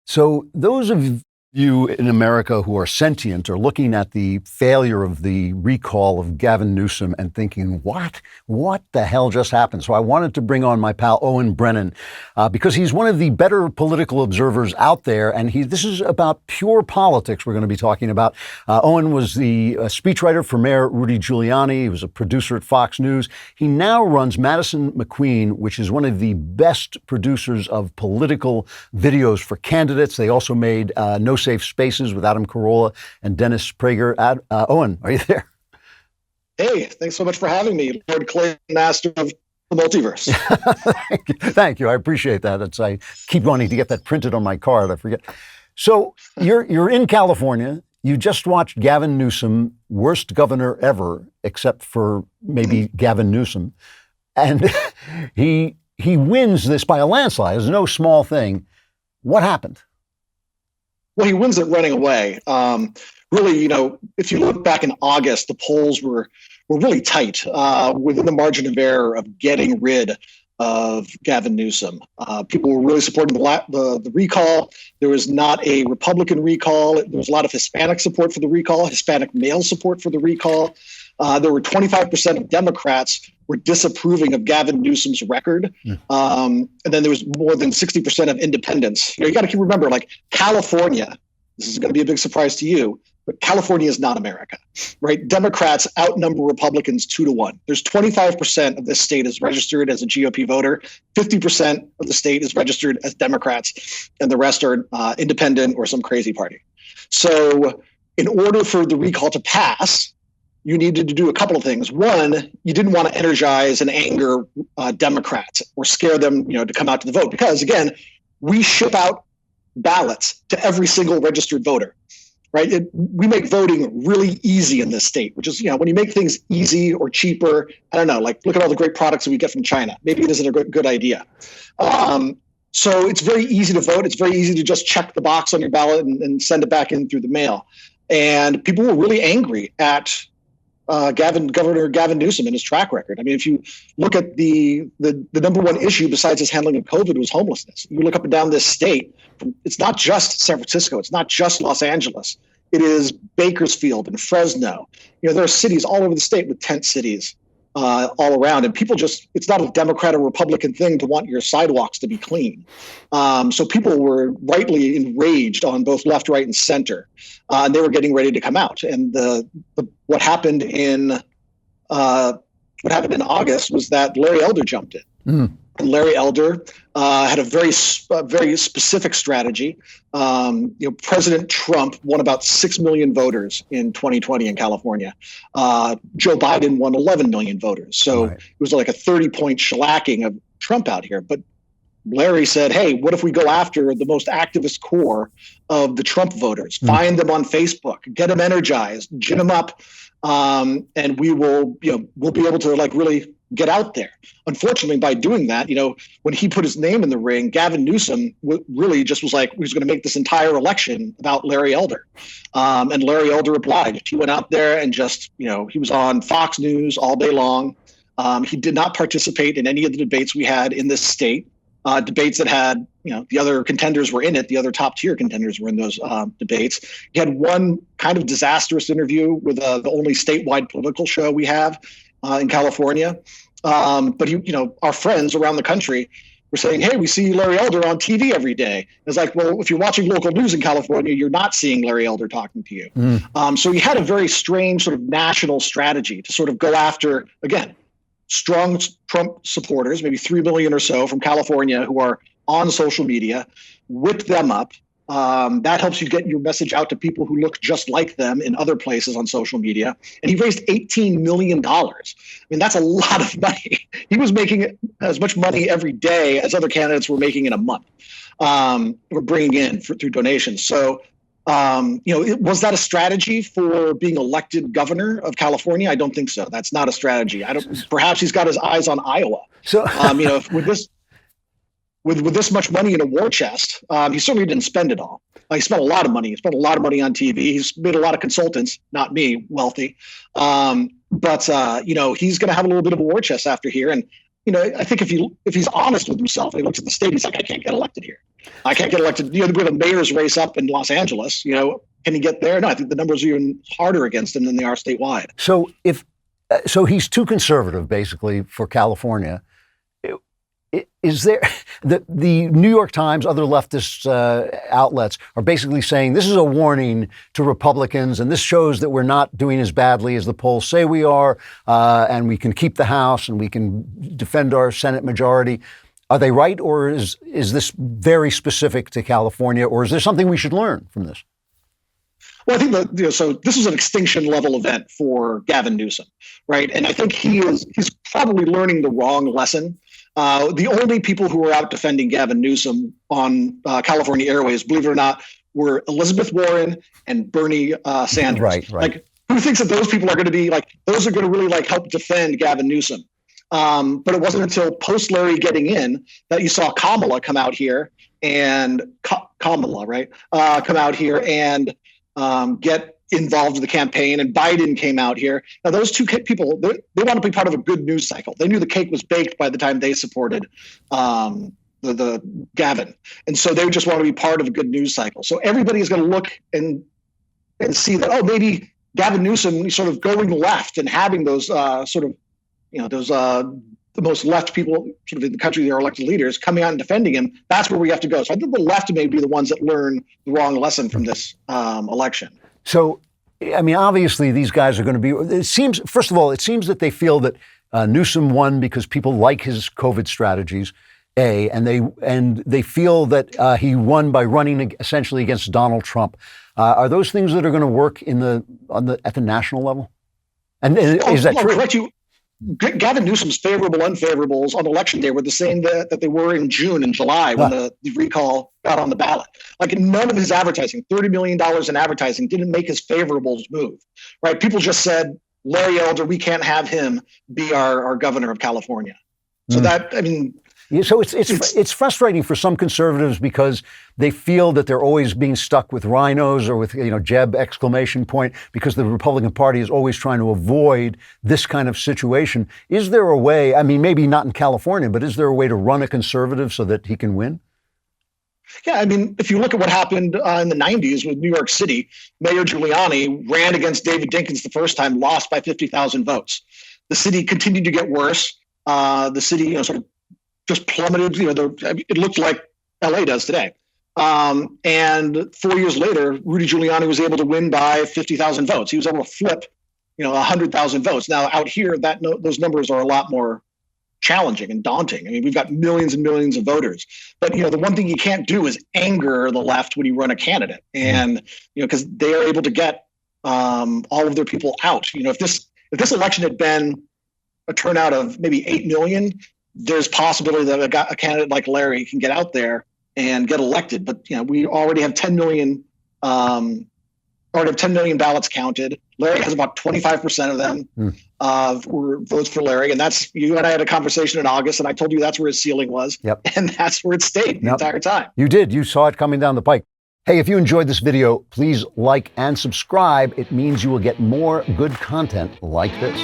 So, those of you in America who are sentient are looking at the failure of the recall of Gavin Newsom and thinking, what the hell just happened? So I wanted to bring on my pal Owen Brennan because he's one of the better political observers out there. And this is about pure politics we're going to be talking about. Owen was the speechwriter for Mayor Rudy Giuliani. He was a producer at Fox News. He now runs Madison McQueen, which is one of the best producers of political videos for candidates. They also made No Safe Spaces with Adam Carolla and Dennis Prager. Owen, are you there? Hey, thanks so much for having me, Lord Clay, master of the multiverse. Thank you. I appreciate that. I keep wanting to get that printed on my card. I forget. So you're in California. You just watched Gavin Newsom, worst governor ever, except for maybe Gavin Newsom, and he wins this by a landslide. It's no small thing. What happened? Well, he wins it running away. Really, if you look back in August, the polls were really tight within the margin of error of getting rid of Gavin Newsom. People were really supporting the recall. There was not a Republican recall. There was a lot of Hispanic support for the recall, Hispanic male support for the recall. There were 25% of Democrats were disapproving of Gavin Newsom's record. And then there was more than 60% of independents. You got to remember, like California, this is going to be a big surprise to you, but California is not America, right? Democrats outnumber Republicans 2-1. There's 25% of this state is registered as a GOP voter. 50% of the state is registered as Democrats, and the rest are independent or some crazy party. So in order for the recall to pass, you needed to do a couple of things. One, you didn't want to energize and anger Democrats or scare them, to come out to the vote. Because again, we ship out ballots to every single registered voter, right? We make voting really easy in this state, which is, when you make things easy or cheaper, I don't know, like look at all the great products that we get from China. Maybe it isn't a good idea. So it's very easy to vote. It's very easy to just check the box on your ballot and send it back in through the mail. And people were really angry at Governor Gavin Newsom and his track record. I mean, if you look at the number one issue besides his handling of COVID was homelessness. You look up and down this state, it's not just San Francisco, it's not just Los Angeles. It is Bakersfield and Fresno. There are cities all over the state with tent cities all around, and people it's not a Democrat or Republican thing to want your sidewalks to be clean. So people were rightly enraged on both left, right, and center, and they were getting ready to come out. And what happened in August was that Larry Elder jumped in. And Larry Elder had a very specific strategy. President Trump won about 6 million voters in 2020 in California. Joe Biden won 11 million voters. So It was like a 30-point shellacking of Trump out here. But Larry said, hey, what if we go after the most activist core of the Trump voters, find them on Facebook, get them energized, gin them up, and we'll be able to really get out there. Unfortunately, by doing that, when he put his name in the ring, Gavin Newsom really just was like, he was going to make this entire election about Larry Elder. And Larry Elder obliged. He went out there and just, he was on Fox News all day long. He did not participate in any of the debates we had in this state. Debates that had, the other contenders were in it. The other top tier contenders were in those debates. He had one kind of disastrous interview with the only statewide political show we have in California. But our friends around the country were saying, hey, we see Larry Elder on TV every day. It's like, well, if you're watching local news in California, you're not seeing Larry Elder talking to you. So he had a very strange sort of national strategy to sort of go after, again, strong Trump supporters, maybe 3 million or so from California who are on social media, whip them up. That helps you get your message out to people who look just like them in other places on social media. And he raised $18 million. I mean, that's a lot of money. He was making as much money every day as other candidates were making in a month, or bringing in through donations. So, was that a strategy for being elected governor of California? I don't think so. That's not a strategy. Perhaps he's got his eyes on Iowa. So, with this much money in a war chest, he certainly didn't spend it all. He spent a lot of money. He spent a lot of money on TV. He's made a lot of consultants, not me, wealthy. But he's going to have a little bit of a war chest after here. And I think if he's honest with himself and he looks at the state, he's like, I can't get elected here. I can't get elected. We have a mayor's race up in Los Angeles. Can he get there? No, I think the numbers are even harder against him than they are statewide. So he's too conservative, basically, for California. Is there the New York Times, other leftist outlets are basically saying this is a warning to Republicans, and this shows that we're not doing as badly as the polls say we are, and we can keep the House and we can defend our Senate majority. Are they right, or is this very specific to California, or is there something we should learn from this? Well, I think so this is an extinction level event for Gavin Newsom, right? And I think he's probably learning the wrong lesson. The only people who were out defending Gavin Newsom on California Airways, believe it or not, were Elizabeth Warren and Bernie Sanders. Right. Like, who thinks that those people are going to be like, those are going to really like help defend Gavin Newsom? But it wasn't until post Larry getting in that you saw Kamala come out here and come out here and get involved in the campaign, and Biden came out here. Now, those two people, they want to be part of a good news cycle. They knew the cake was baked by the time they supported the Gavin. And so they just want to be part of a good news cycle. So everybody is going to look and see that, maybe Gavin Newsom sort of going left and having those the most left people sort of in the country, their elected leaders, coming out and defending him. That's where we have to go. So I think the left may be the ones that learn the wrong lesson from this election. So, I mean, obviously, these guys are going to be. It seems that they feel that Newsom won because people like his COVID strategies, and they feel that he won by running essentially against Donald Trump. Are those things that are going to work at the national level? And is that true? Correct you. Gavin Newsom's favorable, unfavorables on election day were the same that they were in June and July when the recall got on the ballot. Like, none of his advertising, $30 million in advertising, didn't make his favorables move, right? People just said, Larry Elder, we can't have him be our governor of California. So So it's frustrating for some conservatives because they feel that they're always being stuck with rhinos or with, Jeb exclamation point, because the Republican Party is always trying to avoid this kind of situation. Is there a way, I mean, maybe not in California, but is there a way to run a conservative so that he can win? Yeah, I mean, if you look at what happened in the 90s with New York City, Mayor Giuliani ran against David Dinkins the first time, lost by 50,000 votes. The city continued to get worse. The city, sort of just plummeted. It looked like LA does today. And 4 years later, Rudy Giuliani was able to win by 50,000 votes. He was able to flip, 100,000 votes. Now out here, those numbers are a lot more challenging and daunting. I mean, we've got millions and millions of voters. But the one thing you can't do is anger the left when you run a candidate, and because they are able to get all of their people out. If this election had been a turnout of maybe 8 million. There's possibility that a candidate like Larry can get out there and get elected. But we already have 10 million ballots counted. Larry has about 25% of them were votes for Larry, and you and I had a conversation in August, and I told you that's where his ceiling was, and that's where it stayed the entire time. You did. You saw it coming down the pike. Hey, if you enjoyed this video, please like and subscribe. It means you will get more good content like this.